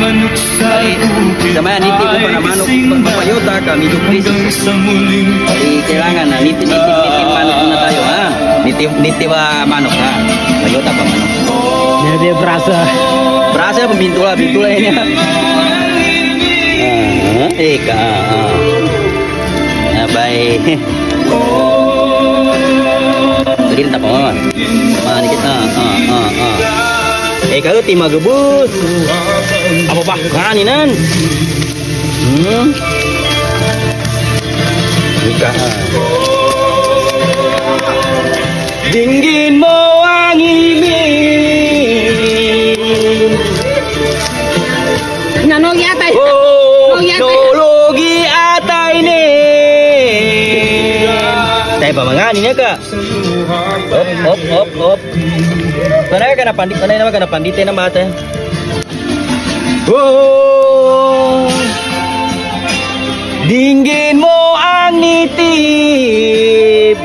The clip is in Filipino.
Sa mga niti ko para manok papayota ka medyo crisis. Kailangan na niti manok muna tayo ha. Niti ba manok ha. Payota pa manok. Dia berasa. Berasa pembintulah ini. Eka. Baik. Beriin tak apa? Mana kita? Kalau timah gebus. Apa pak? Kaninan. Ika. Dingin mo ang imin. Nanog yata. Nologi atay ni. Tayo pa mga niya ka. Op. Panay ka na pandit, panay naman ka na pandite ng bata. Dinggin mo ang nitib.